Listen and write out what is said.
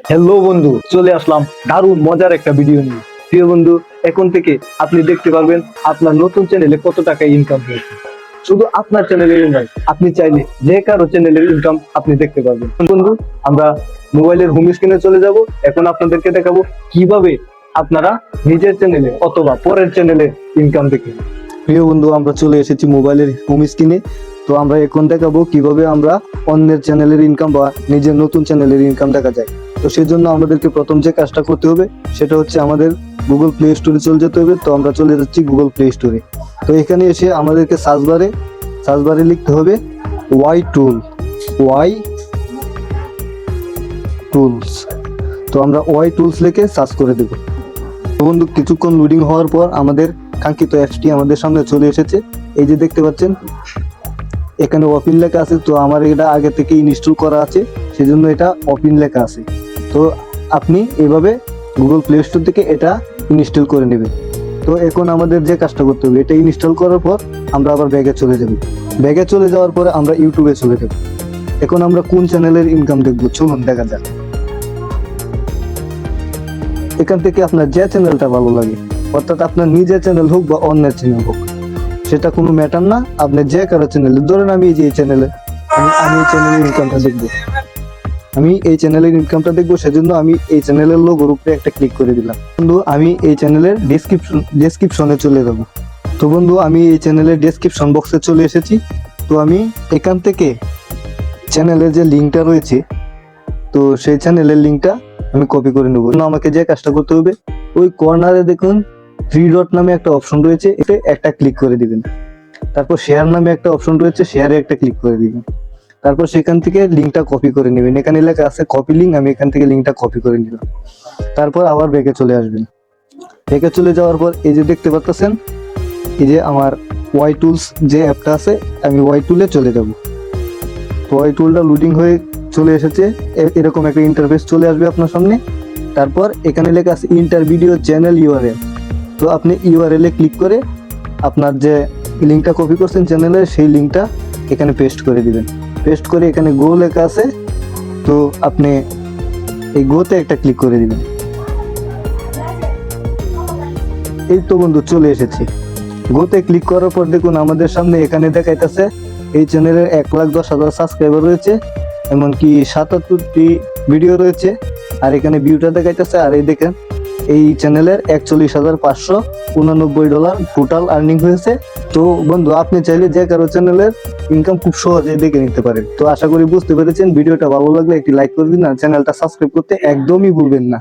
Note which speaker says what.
Speaker 1: Hello বন্ধু, চলে আসলাম দারুণ মজার একটা ভিডিও নিয়ে। প্রিয় বন্ধু, এখন থেকে আপনি দেখতে পারবেন আপনার নতুন চ্যানেলে কত টাকা ইনকাম হয়েছে। শুধু আপনার চ্যানেলের নয়, আপনি চাইলে যে কারো চ্যানেলের ইনকাম আপনি দেখতে পারবেন। বন্ধু, আমরা মোবাইলের হোম স্ক্রিনে চলে যাব। এখন আপনাদেরকে দেখাবো কিভাবে আপনারা নিজের চ্যানেলে অথবা পরের চ্যানেলে ইনকাম দেখেন। প্রিয় বন্ধু, আমরা চলে এসেছি মোবাইলের হোম স্ক্রিনে। তো আমরা এখন দেখাবো কিভাবে আমরা অন্যের চ্যানেলের ইনকাম বা নিজের নতুন চ্যানেলের ইনকাম দেখা যায়। তো সেই জন্য আমাদেরকে প্রথম যে কাজটা করতে হবে সেটা হচ্ছে আমাদের গুগল প্লে স্টোরে চলে যেতে হবে। তো আমরা চলে যাচ্ছি গুগল প্লে স্টোরে। তো এখানে এসে আমাদেরকে সার্চ বারে লিখতে হবে ওয়াই টুলস। তো আমরা ওয়াই টুলস লিখে সার্চ করে দেব। তো বন্ধু, কিছুক্ষণ লোডিং হওয়ার পর আমাদের কাঙ্ক্ষিত অ্যাপসটি আমাদের সামনে চলে এসেছে। এই যে দেখতে পাচ্ছেন এখানে ওপেন লেখা আছে। তো আমার এটা আগে থেকে ইনস্টল করা আছে, সেজন্য এটা ওপেন লেখা আছে। তো আপনি এভাবে গুগল প্লে স্টোর থেকে এটা ইনস্টল করে নেবেন। তো এখন আমাদের যে কাজটা করতে হবে, এটা ইনস্টল করার পর আমরা আবার ব্যাগে চলে যাব। ব্যাগে চলে যাওয়ার পরে আমরা ইউটিউবে চলে যাব। এখন আমরা কোন চ্যানেলের ইনকাম দেখবো চলুন দেখা যাক। এখান থেকে আপনার যে চ্যানেলটা ভালো লাগে, অর্থাৎ আপনার নিজের চ্যানেল হোক বা অন্যের চ্যানেল হোক, সেটা কোনো ম্যাটার না। আপনি যে কারো চ্যানেলে ধরেন আমি এই চ্যানেলের ইনকামটা দেখবো, সেজন্য আমি এই চ্যানেলের লোগোর উপরে একটা ক্লিক করে দিলাম। বন্ধু, আমি এই চ্যানেলের ডেসক্রিপশনে চলে যাব। তো বন্ধু, আমি এই চ্যানেলের ডেসক্রিপশন বক্সে চলে এসেছি। তো আমি এখান থেকে চ্যানেলের যে লিঙ্কটা রয়েছে, তো সেই চ্যানেলের লিঙ্কটা আমি কপি করে নেবো। আমাকে যে কাজটা করতে হবে, ওই কর্নারে দেখুন থ্রি ডট নামে একটা অপশন রয়েছে, এতে একটা ক্লিক করে দিবেন। তারপর শেয়ার নামে একটা অপশন রয়েছে, শেয়ারে একটা ক্লিক করে দিবেন। তারপর সেখান থেকে লিঙ্কটা কপি করে নেবেন। এখানে লেখা আছে কপি লিঙ্ক, আমি এখান থেকে লিঙ্কটা কপি করে নিলাম। তারপর আবার ব্যাকে চলে আসবেন। ব্যাকে চলে যাওয়ার পর এই যে দেখতে পাচ্ছেন, এই যে আমার ওয়াই টুলস যে অ্যাপটা আছে, আমি ওয়াই টুলে চলে যাব। তো ওয়াই টুলটা লোডিং হয়ে চলে এসেছে। এরকম একটা ইন্টারফেস চলে আসবে আপনার সামনে। তারপর এখানে লেখা আছে ইন্টার ভিডিও চ্যানেল ইউআরএল। তো আপনি ইউআরএল এ ক্লিক করে আপনার যে লিঙ্কটা কপি করছেন চ্যানেলের, সেই লিঙ্কটা এখানে পেস্ট করে দিবেন। পেস্ট করে এখানে গো লেখা আছে, তো আপনি এই গোতে একটা ক্লিক করে দিবেন। এই তো বন্ধু, চলে এসেছি। গোতে ক্লিক করার পর দেখুন আমাদের সামনে এখানে দেখাইতেছে এই চ্যানেলের 1,10,000 সাবস্ক্রাইবার রয়েছে, এমনকি 77টি ভিডিও রয়েছে। আর এখানে ভিউটা দেখাইতেছে। আর এই দেখেন এই চ্যানেলের $41,589 টোটাল আর্নিং হয়েছে। তো বন্ধু, আপনি চাইলে যে কারো চ্যানেলের ইনকাম খুব সহজেই দেখে নিতে পারেন। তো আশা করি বুঝতে পেরেছেন। ভিডিওটা ভালো লাগলে একটি লাইক করবেন, আর চ্যানেলটা সাবস্ক্রাইব করতে একদমই ভুলবেন না।